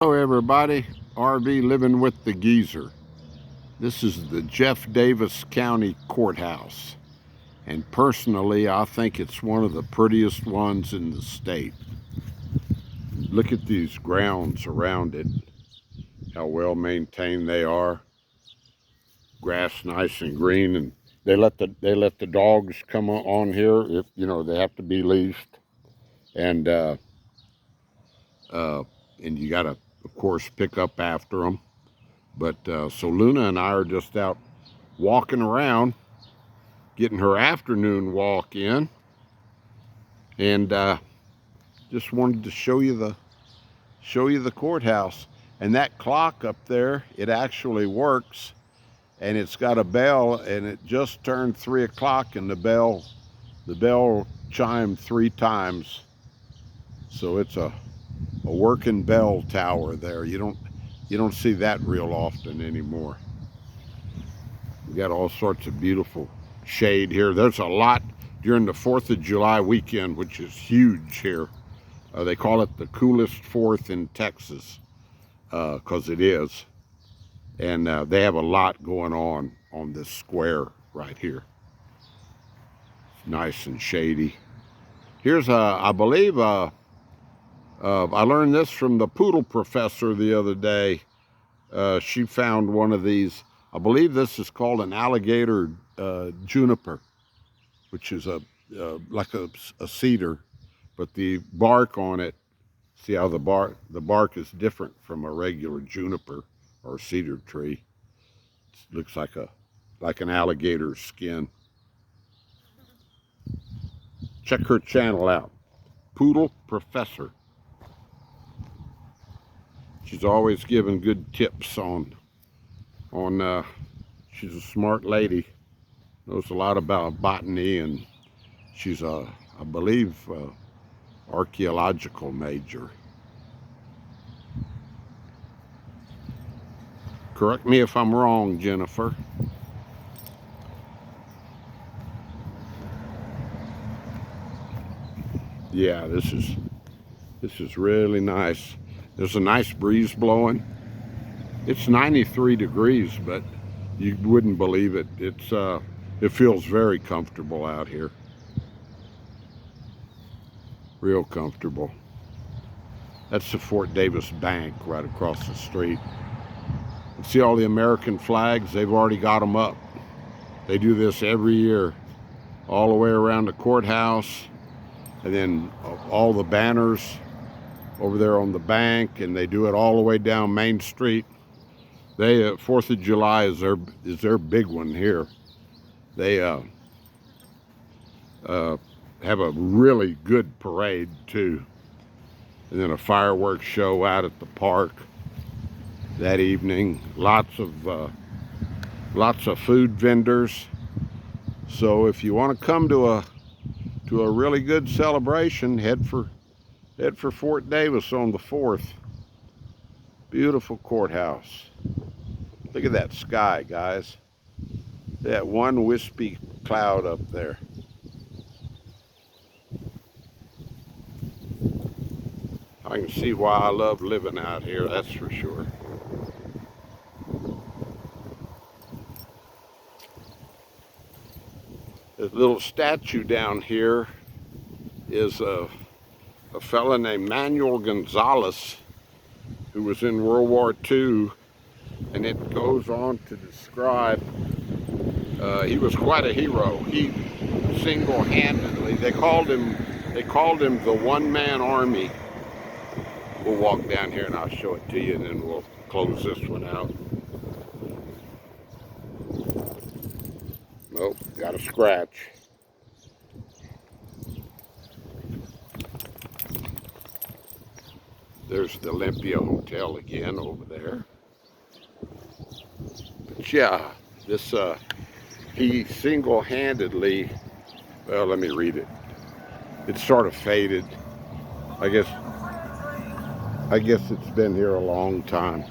Hello everybody, RV Living with the Geezer. This is the Jeff Davis County Courthouse, and personally I think it's one of the prettiest ones in the state. Look at these grounds around it, how well maintained they are. Grass nice and green, and they let the dogs come on here. If they have to be leashed, and you gotta of course pick up after them. But so Luna and I are just out walking around, getting her afternoon walk in, and just wanted to show you the courthouse. And that clock up there, it actually works, and it's got a bell, and it just turned 3 o'clock, and the bell chimed 3 times. So it's a working bell tower there. You don't see that real often anymore. We got all sorts of beautiful shade here. There's a lot during the 4th of July weekend, which is huge here. They call it the coolest 4th in Texas, because it is. And they have a lot going on this square right here. It's nice and shady. Here's, I believe, I learned this from the poodle professor the other day. She found one of these. I believe this is called an alligator juniper, which is like a cedar, but the bark on it, see how the bark is different from a regular juniper or cedar tree. It looks like an alligator skin. Check her channel out, Poodle Professor. She's always giving good tips on she's a smart lady, knows a lot about botany, and she's I believe archaeological major. Correct me if I'm wrong, Jennifer. Yeah, this is really nice. There's a nice breeze blowing. It's 93 degrees, but you wouldn't believe it. It feels very comfortable out here. Real comfortable. That's the Fort Davis Bank right across the street. See all the American flags? They've already got them up. They do this every year, all the way around the courthouse, and then all the banners over there on the bank, and they do it all the way down Main Street. They 4th of July is their big one here. They have a really good parade too, and then a fireworks show out at the park that evening. Lots of food vendors. So if you want to come to a really good celebration, head for Fort Davis on the 4th. Beautiful courthouse. Look at that sky, guys. That one wispy cloud up there. I can see why I love living out here, that's for sure. This little statue down here is a fella named Manuel Gonzalez, who was in World War II, and it goes on to describe he was quite a hero. He single-handedly, they called him the one-man army. We'll walk down here and I'll show it to you, and then we'll close this one out. Nope, got a scratch. There's the Olympia Hotel again over there. But yeah, this he single-handedly, well, let me read it. It's sort of faded. I guess it's been here a long time.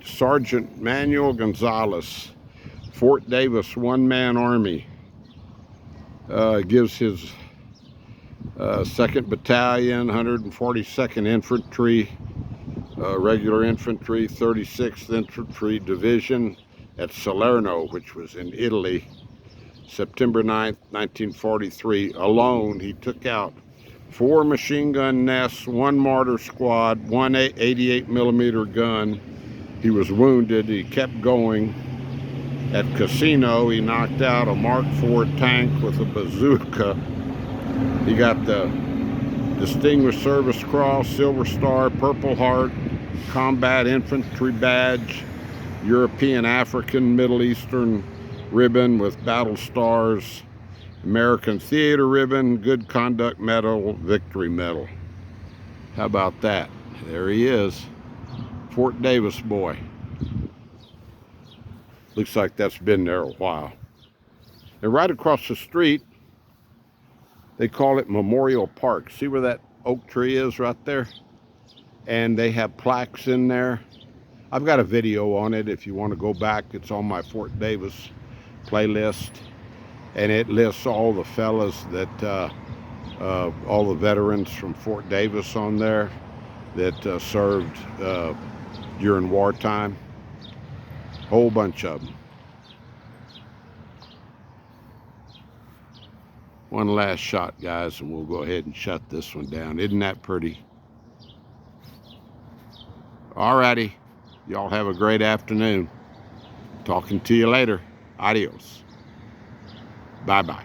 Sergeant Manuel Gonzalez, Fort Davis one-man army, gives his 2nd Battalion, 142nd Infantry, regular infantry, 36th Infantry Division at Salerno, which was in Italy, September 9th, 1943. Alone, he took out 4 machine gun nests, 1 mortar squad, 1 88mm gun. He was wounded. He kept going. At Casino, he knocked out a Mark IV tank with a bazooka. He got the Distinguished Service Cross, Silver Star, Purple Heart, Combat Infantry Badge, European, African, Middle Eastern ribbon with battle stars, American Theater ribbon, Good Conduct Medal, Victory Medal. How about that? There he is, Fort Davis boy. Looks like that's been there a while. And right across the street, they call it Memorial Park. See where that oak tree is right there? And they have plaques in there. I've got a video on it if you want to go back. It's on my Fort Davis playlist. And it lists all the fellas that, all the veterans from Fort Davis on there that served during wartime. Whole bunch of them. One last shot, guys, and we'll go ahead and shut this one down. Isn't that pretty? Alrighty. Y'all have a great afternoon. Talking to you later. Adios. Bye-bye.